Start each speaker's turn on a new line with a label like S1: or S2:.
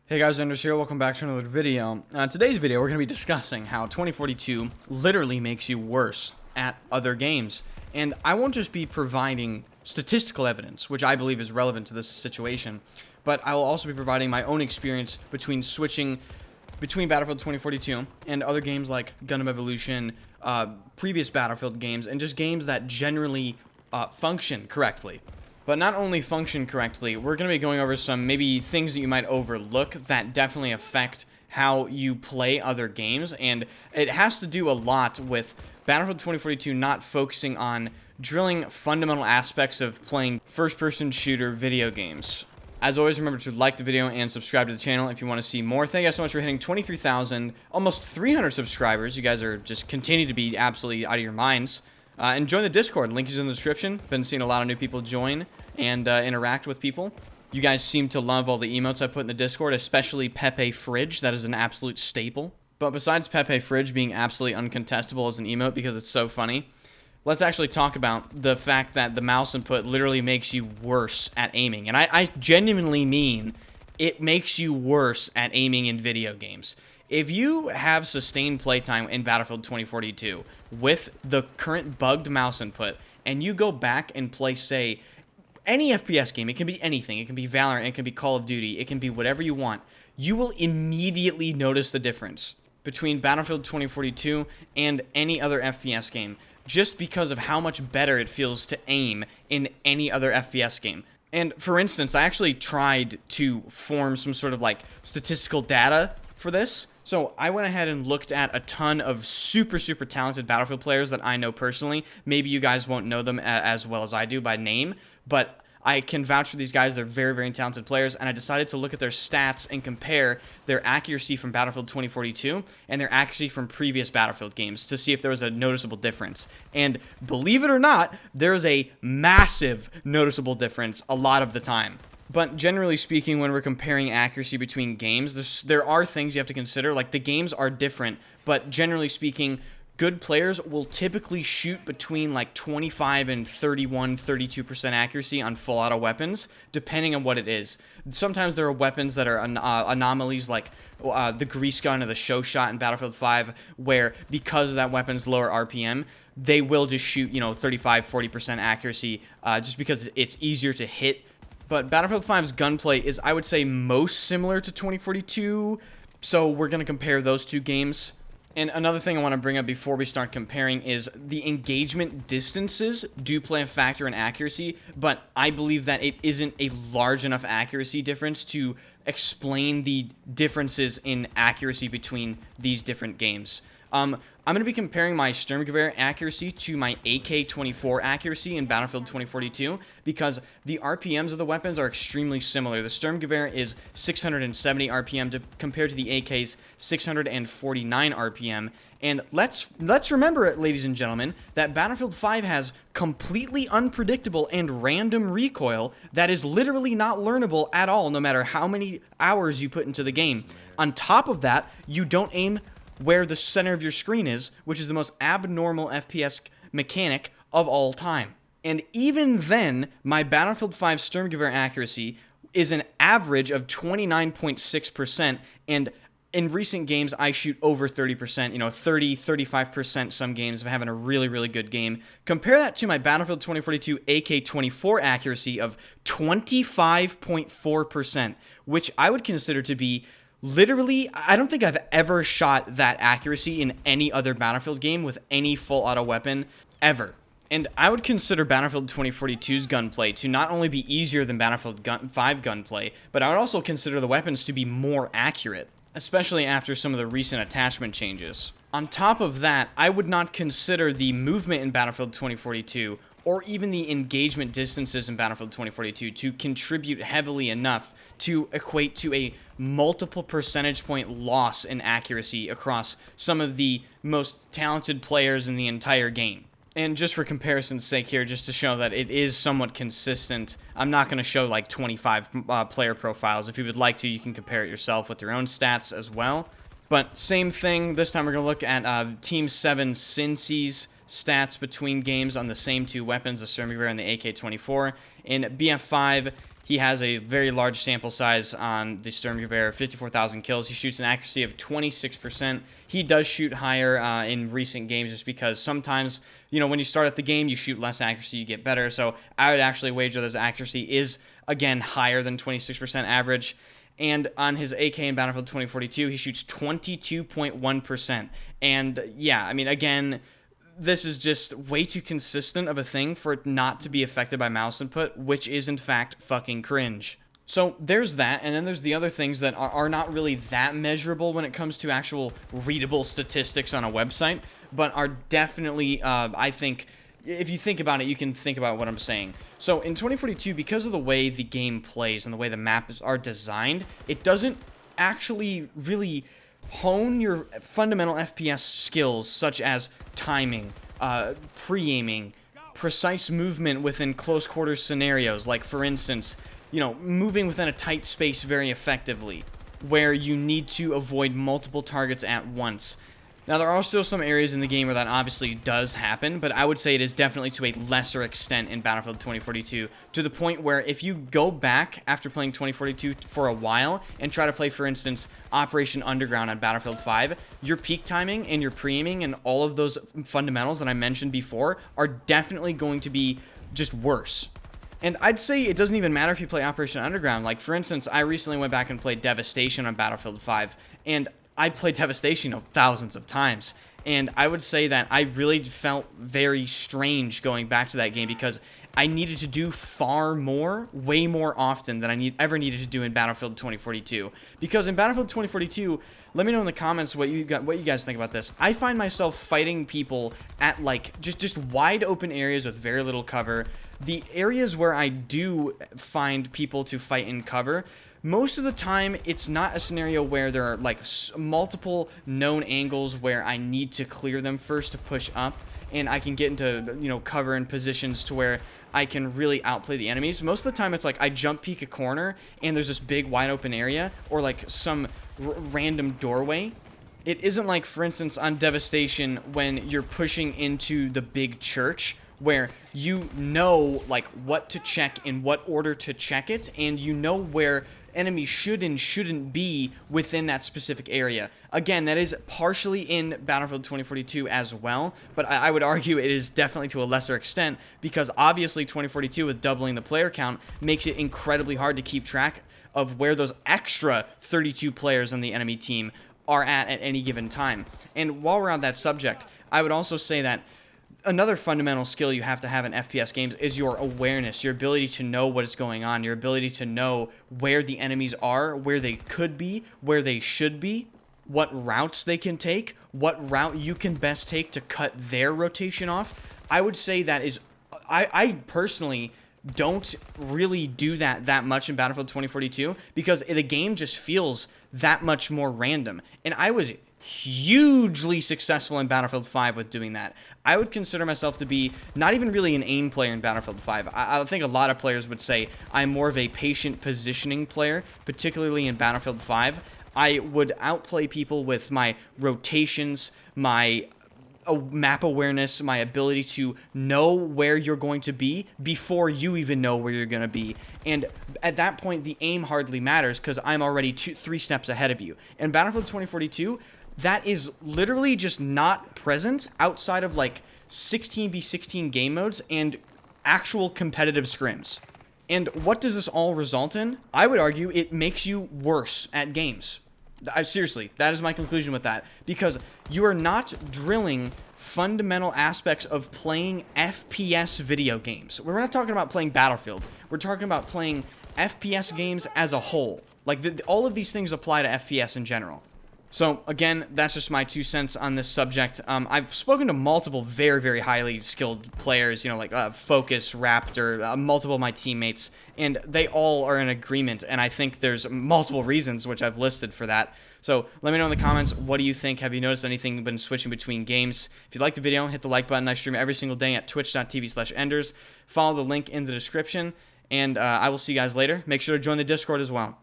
S1: Hey guys, Anders here. Welcome back to another video. Today's video, we're going to be discussing how 2042 literally makes you worse at other games. And I won't just be providing statistical evidence, which I believe is relevant to this situation, but I will also be providing my own experience between switching between Battlefield 2042 and other games like Gundam Evolution, previous Battlefield games, and just games that generally function correctly. But not only function correctly, we're going to be going over some maybe things that you might overlook that definitely affect how you play other games, and it has to do a lot with Battlefield 2042 not focusing on drilling fundamental aspects of playing first-person shooter video games. As always, remember to like the video and subscribe to the channel if you want to see more. Thank you guys so much for hitting 23,000, almost 300 subscribers. You guys are just continue to be absolutely out of your minds. And join the Discord. Link is in the description. Been seeing a lot of new people join and interact with people. You guys seem to love all the emotes I put in the Discord, especially Pepe Fridge. That is an absolute staple. But besides Pepe Fridge being absolutely uncontestable as an emote because it's so funny, let's actually talk about the fact that the mouse input literally makes you worse at aiming. And I genuinely mean it makes you worse at aiming in video games. If you have sustained playtime in Battlefield 2042 with the current bugged mouse input, and you go back and play, say, any FPS game, it can be anything, it can be Valorant, it can be Call of Duty, it can be whatever you want, you will immediately notice the difference between Battlefield 2042 and any other FPS game, just because of how much better it feels to aim in any other FPS game. And for instance, I actually tried to form some sort of like statistical data for this. So I went ahead and looked at a ton of super talented Battlefield players that I know personally. Maybe you guys won't know them as well as I do by name, but I can vouch for these guys. They're very talented players, and I decided to look at their stats and compare their accuracy from Battlefield 2042 and their accuracy from previous Battlefield games to see if there was a noticeable difference. And believe it or not, there is a massive noticeable difference a lot of the time. But generally speaking, when we're comparing accuracy between games, there are things you have to consider. Like, the games are different, but generally speaking, good players will typically shoot between like 25 and 32% accuracy on full auto weapons, depending on what it is. Sometimes there are weapons that are anomalies, like the grease gun or the show shot in Battlefield 5, where because of that weapon's lower RPM, they will just shoot, 35-40% accuracy just because it's easier to hit. But Battlefield 5's gunplay is, I would say, most similar to 2042, so we're going to compare those two games. And another thing I want to bring up before we start comparing is the engagement distances do play a factor in accuracy, but I believe that it isn't a large enough accuracy difference to explain the differences in accuracy between these different games. I'm going to be comparing my Sturmgewehr accuracy to my AK-24 accuracy in Battlefield 2042 because the RPMs of the weapons are extremely similar. The Sturmgewehr is 670 RPM compared to the AK's 649 RPM. And let's remember it, ladies and gentlemen, that Battlefield 5 has completely unpredictable and random recoil that is literally not learnable at all, no matter how many hours you put into the game. On top of that, you don't aim where the center of your screen is, which is the most abnormal FPS mechanic of all time. And even then, my Battlefield 5 Sturmgewehr accuracy is an average of 29.6%, and in recent games, I shoot over 30%, 30, 35% some games of having a really good game. Compare that to my Battlefield 2042 AK-24 accuracy of 25.4%, which I would consider to be literally, I don't think I've ever shot that accuracy in any other Battlefield game with any full auto weapon ever. And I would consider Battlefield 2042's gunplay to not only be easier than Battlefield 5 gunplay, but I would also consider the weapons to be more accurate, especially after some of the recent attachment changes. On top of that, I would not consider the movement in Battlefield 2042 or even the engagement distances in Battlefield 2042 to contribute heavily enough to equate to a multiple percentage point loss in accuracy across some of the most talented players in the entire game. And just for comparison's sake here, just to show that it is somewhat consistent, I'm not going to show like 25 player profiles. If you would like to, you can compare it yourself with your own stats as well. But same thing, this time we're going to look at Team 7 Cincy's stats between games on the same two weapons, the Sturmgewehr and the AK-24. In BF5, He has a very large sample size on the Sturmgewehr, 54,000 kills. He shoots an accuracy of 26%. He does shoot higher in recent games just because sometimes, you know, when you start at the game, you shoot less accuracy, you get better. So I would actually wager that his accuracy is, again, higher than 26% average. And on his AK in Battlefield 2042, he shoots 22.1%. And yeah, I mean, again, this is just way too consistent of a thing for it not to be affected by mouse input, which is in fact fucking cringe. So there's that, and then there's the other things that are not really that measurable when it comes to actual readable statistics on a website, but are definitely, I think, if you think about it, you can think about what I'm saying. So in 2042, because of the way the game plays and the way the maps are designed, it doesn't actually really hone your fundamental FPS skills such as timing, pre-aiming, precise movement within close quarters scenarios, like for instance, you know, moving within a tight space very effectively, where you need to avoid multiple targets at once. Now, there are still some areas in the game where that obviously does happen, but I would say it is definitely to a lesser extent in Battlefield 2042, to the point where if you go back after playing 2042 for a while and try to play, for instance, Operation Underground on Battlefield 5, your peak timing and your pre-aiming and all of those fundamentals that I mentioned before are definitely going to be just worse. And I'd say it doesn't even matter if you play Operation Underground. Like, for instance, I recently went back and played Devastation on Battlefield 5, and I played Devastation, you know, thousands of times, and I would say that I really felt very strange going back to that game because I needed to do far more, way more often than I ever needed to do in Battlefield 2042. Because in Battlefield 2042, let me know in the comments what you guys think about this. I find myself fighting people at like just wide open areas with very little cover. The areas where I do find people to fight in cover, most of the time, it's not a scenario where there are like multiple known angles where I need to clear them first to push up, and I can get into, you know, cover and positions to where I can really outplay the enemies. Most of the time, it's like I jump peek a corner, and there's this big wide open area, or like some random doorway. It isn't like, for instance, on Devastation when you're pushing into the big church, where you know like what to check, in what order to check it, and you know where enemies should and shouldn't be within that specific area. Again, that is partially in Battlefield 2042 as well, but I would argue it is definitely to a lesser extent, because obviously 2042 with doubling the player count makes it incredibly hard to keep track of where those extra 32 players on the enemy team are at any given time. And while we're on that subject, I would also say that another fundamental skill you have to have in FPS games is your awareness, your ability to know what is going on, your ability to know where the enemies are, where they could be, where they should be, what routes they can take, what route you can best take to cut their rotation off. I would say that is, I personally don't really do that much in Battlefield 2042 because the game just feels that much more random. And I was hugely successful in Battlefield 5 with doing that. I would consider myself to be not even really an aim player in Battlefield 5. I think a lot of players would say I'm more of a patient positioning player, particularly in Battlefield 5. I would outplay people with my rotations, my map awareness, my ability to know where you're going to be before you even know where you're going to be. And at that point, the aim hardly matters because I'm already 3 steps ahead of you. In Battlefield 2042, that is literally just not present outside of like 16v16 game modes and actual competitive scrims. And what does this all result in? I would argue it makes you worse at games. Seriously, that is my conclusion with that. Because you are not drilling fundamental aspects of playing FPS video games. We're not talking about playing Battlefield. We're talking about playing FPS games as a whole. Like, all of these things apply to FPS in general. So, again, that's just my 2 cents on this subject. I've spoken to multiple very, very highly skilled players, you know, like Focus, Raptor, multiple of my teammates, and they all are in agreement, and I think there's multiple reasons which I've listed for that. So, let me know in the comments, what do you think? Have you noticed anything been switching between games? If you like the video, hit the like button. I stream every single day at twitch.tv/enders. Follow the link in the description, and I will see you guys later. Make sure to join the Discord as well.